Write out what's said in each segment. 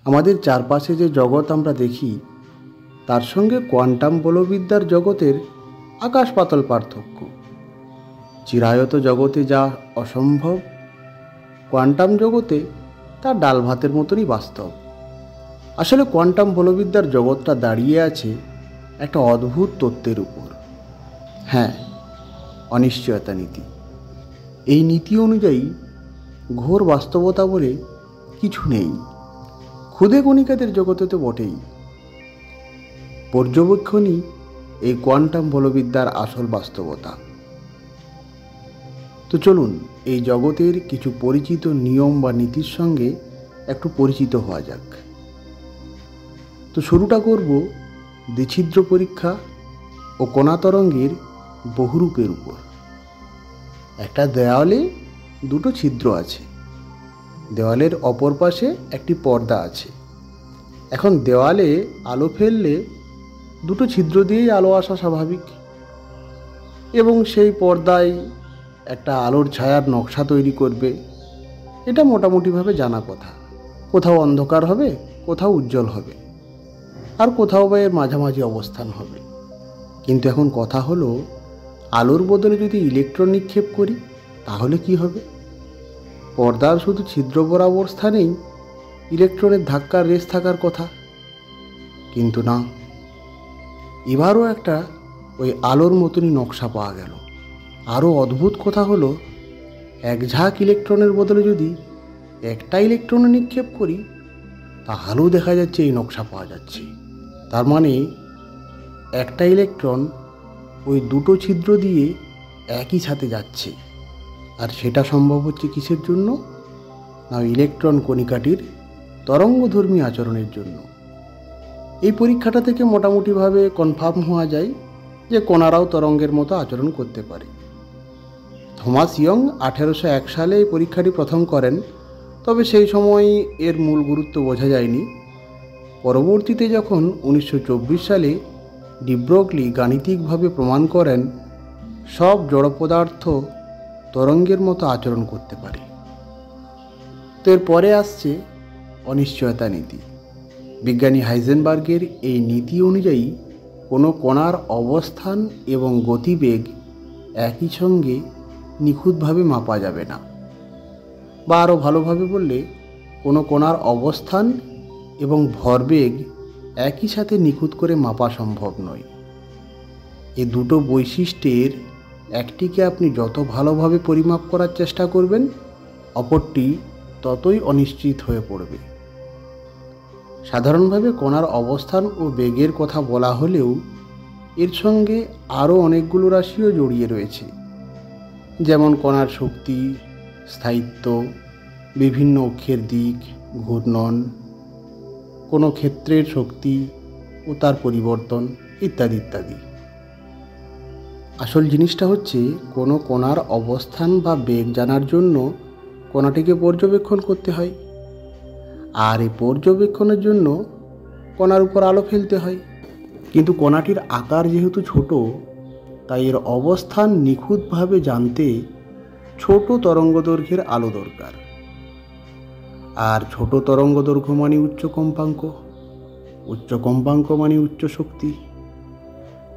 আমাদের চারপাশে যে জগৎ আমরা দেখি তার সঙ্গে কোয়ান্টাম বলবিদ্যার জগতের আকাশ পাতাল পার্থক্য। চিরায়ত জগতে যা অসম্ভব, কোয়ান্টাম জগতে তা ডাল ভাতের মতনই বাস্তব। আসলে কোয়ান্টাম বলবিদ্যার জগৎটা দাঁড়িয়ে আছে একটা অদ্ভুত তত্ত্বের উপর। হ্যাঁ, অনিশ্চয়তা নীতি। এই নীতি অনুযায়ী ঘোর বাস্তবতা বলে কিছু নেই, ক্ষুদে কণিকাদের জগতে তো বটেই। পর্যবেক্ষণই এই কোয়ান্টাম বলবিদ্যার আসল বাস্তবতা। তো চলুন এই জগতের কিছু পরিচিত নিয়ম বা নীতির সঙ্গে একটু পরিচিত হওয়া যাক। তো শুরুটা করব দ্বিছিদ্র পরীক্ষা ও কণা তরঙ্গের বহুরূপের উপর। একটা দেওয়ালে দুটো ছিদ্র আছে, দেওয়ালের অপর পাশে একটি পর্দা আছে। এখন দেওয়ালে আলো ফেললে দুটো ছিদ্র দিয়েই আলো আসা স্বাভাবিক, এবং সেই পর্দায় একটা আলোর ছায়ার নকশা তৈরি করবে। এটা মোটামুটিভাবে জানা কথা। কোথাও অন্ধকার হবে, কোথাও উজ্জ্বল হবে, আর কোথাও বা এর মাঝামাঝি অবস্থান হবে। কিন্তু এখন কথা হলো, আলোর বদলে যদি ইলেকট্রন নিক্ষেপ করি তাহলে কি হবে? পর্দার শুধু ছিদ্র বরাবর স্থানেই ইলেকট্রনের ধাক্কার রেস থাকার কথা, কিন্তু না, এবারও একটা ওই আলোর মতনই নকশা পাওয়া গেল। আরও অদ্ভুত কথা হলো, এক ঝাঁক ইলেকট্রনের বদলে যদি একটা ইলেকট্রনে নিক্ষেপ করি তাহলেও দেখা যাচ্ছে এই নকশা পাওয়া যাচ্ছে। তার মানে একটা ইলেকট্রন ওই দুটো ছিদ্র দিয়ে একই সাথে যাচ্ছে, আর সেটা সম্ভব হচ্ছে কিসের জন্য? না, ইলেকট্রন কণিকাটির তরঙ্গধর্মী আচরণের জন্য। এই পরীক্ষাটা থেকে মোটামুটিভাবে কনফার্ম হওয়া যায় যে কণারাও তরঙ্গের মতো আচরণ করতে পারে। থমাস ইয়ং 1801 সালে এই পরীক্ষাটি প্রথম করেন, তবে সেই সময় এর মূল গুরুত্ব বোঝা যায়নি। পরবর্তীতে যখন 1924 সালে ডি ব্রগলি গাণিতিকভাবে প্রমাণ করেন সব জড় পদার্থ তরঙ্গের মতো আচরণ করতে পারে। তো এরপরে আসছে অনিশ্চয়তা নীতি। বিজ্ঞানী হাইজেনবার্গের এই নীতি অনুযায়ী কোনো কণার অবস্থান এবং গতিবেগ একই সঙ্গে নিখুঁতভাবে মাপা যাবে না, বা আরও ভালোভাবে বললে কোনো কণার অবস্থান এবং ভরবেগ একই সাথে নিখুঁত করে মাপা সম্ভব নয়। এই দুটো বৈশিষ্ট্যের একটিকে আপনি যত ভালোভাবে পরিমাপ করার চেষ্টা করবেন, অপরটি ততই অনিশ্চিত হয়ে পড়বে। সাধারণভাবে কণার অবস্থান ও বেগের কথা বলা হলেও এর সঙ্গে আরও অনেকগুলো রাশিও জড়িয়ে রয়েছে, যেমন কণার শক্তি, স্থায়িত্ব, বিভিন্ন অক্ষের দিক, ঘূর্ণন, কোনো ক্ষেত্রের শক্তি ও তার পরিবর্তন ইত্যাদি ইত্যাদি। আসল জিনিসটা হচ্ছে কোনো কণার অবস্থান বা বেগ জানার জন্য কণাটিকে পর্যবেক্ষণ করতে হয়, আর এই পর্যবেক্ষণের জন্য কণার উপর আলো ফেলতে হয়। কিন্তু কণাটির আকার যেহেতু ছোট, তাই এর অবস্থান নিখুঁতভাবে জানতে ছোট তরঙ্গদৈর্ঘ্যের আলো দরকার। আর ছোট তরঙ্গদৈর্ঘ্য মানে উচ্চ কম্পাঙ্ক, উচ্চ কম্পাঙ্ক মানে উচ্চ শক্তি।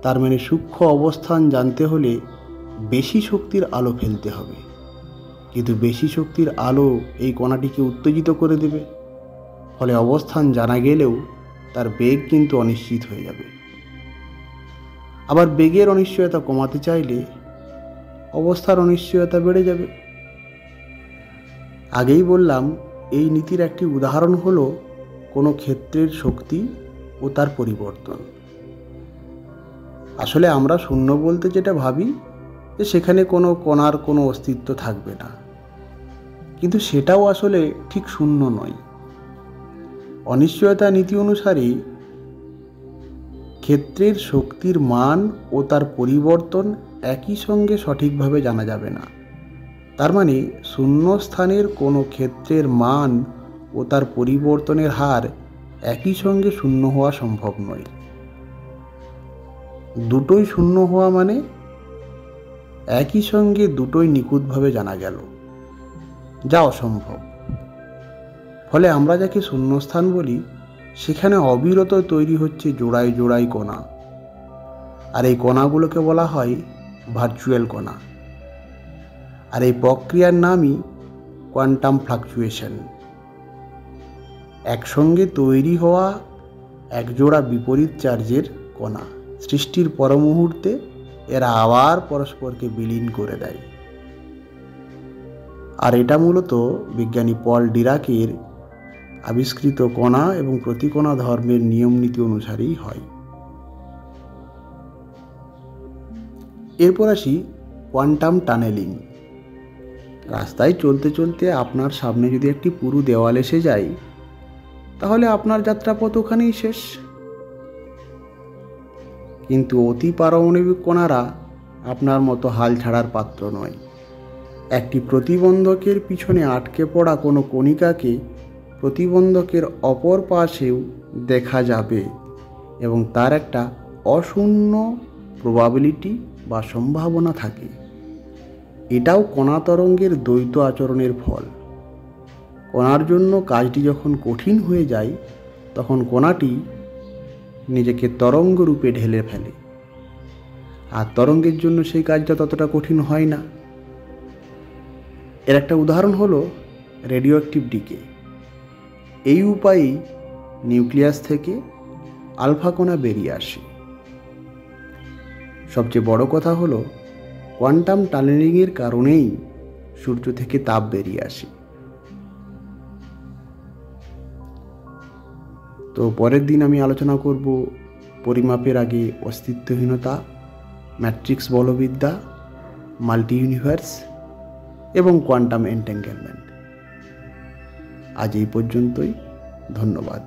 তার মানে সূক্ষ্ম অবস্থান জানতে হলে বেশি শক্তির আলো ফেলতে হবে, কিন্তু বেশি শক্তির আলো এই কণাটিকে উত্তেজিত করে দেবে, ফলে অবস্থান জানা গেলেও তার বেগ কিন্তু অনিশ্চিত হয়ে যাবে। আবার বেগের অনিশ্চয়তা কমাতে চাইলে অবস্থার অনিশ্চয়তা বেড়ে যাবে। আগেই বললাম, এই নীতির একটি উদাহরণ হলো কোনো ক্ষেত্রের শক্তি ও তার পরিবর্তন। আসলে আমরা শূন্য বলতে যেটা ভাবি যে সেখানে কোনো কণার কোনো অস্তিত্ব থাকবে না, কিন্তু সেটাও আসলে ঠিক শূন্য নয়। অনিশ্চয়তা নীতি অনুসারে ক্ষেত্রের শক্তির মান ও তার পরিবর্তন একই সঙ্গে সঠিকভাবে জানা যাবে না। তার মানে শূন্য স্থানের কোনো ক্ষেত্রের মান ও তার পরিবর্তনের হার একই সঙ্গে শূন্য হওয়া সম্ভব নয়। দুটোই শূন্য হওয়া মানে একই সঙ্গে দুটোই নিখুঁতভাবে জানা গেল, যা অসম্ভব। ফলে আমরা যাকে শূন্যস্থান বলি সেখানে অবিরত তৈরি হচ্ছে জোড়ায় জোড়ায় কণা, আর এই কণাগুলোকে বলা হয় ভার্চুয়াল কণা। আর এই প্রক্রিয়ার নামই কোয়ান্টাম ফ্লাকচুয়েশন। একসঙ্গে তৈরি হওয়া একজোড়া বিপরীত চার্জের কণা সৃষ্টির পর মুহূর্তে এরা আবার পরস্পরকে বিলীন করে দেয়। আর এটা মূলত বিজ্ঞানী পল ডিরাকের আবিষ্কৃত কণা এবং প্রতিকণা ধর্মের নিয়ম নীতি অনুসারেই হয়। এরপর আসি কোয়ান্টাম টানেলিং। রাস্তায় চলতে চলতে আপনার সামনে যদি একটি পুরু দেওয়াল এসে যায়, তাহলে আপনার যাত্রাপথ ওখানেই শেষ। কিন্তু অতি পারমাণবিক কণারা আপনার মতো হাল ছাড়ার পাত্র নয়। একটি প্রতিবন্ধকের পিছনে আটকে পড়া কোনো কণিকাকে প্রতিবন্ধকের অপর পাশেও দেখা যাবে এবং তার একটা অশূন্য প্রবাবিলিটি বা সম্ভাবনা থাকে। এটাও কণা তরঙ্গের দ্বৈত আচরণের ফল। কণার জন্য কাজটি যখন কঠিন হয়ে যায়, তখন কণাটি নিজেকে তরঙ্গ রূপে ঢেলে ফেলে, আর তরঙ্গের জন্য সেই কাজটা ততটা কঠিন হয় না। এর একটা উদাহরণ হলো রেডিও অ্যাক্টিভ ডিকে। এই উপায়েই নিউক্লিয়াস থেকে আলফা কণা বেরিয়ে আসে। সবচেয়ে বড় কথা হলো কোয়ান্টাম টানেলিংয়ের কারণেই সূর্য থেকে তাপ বেরিয়ে আসে। তো পরের দিন আমি আলোচনা করব পরিমাপের আগে অস্তিত্বহীনতা, ম্যাট্রিক্স বলবিদ্যা, মাল্টি ইউনিভার্স এবং কোয়ান্টাম এন্টেঙ্গেলমেন্ট। আজ এই পর্যন্তই। ধন্যবাদ।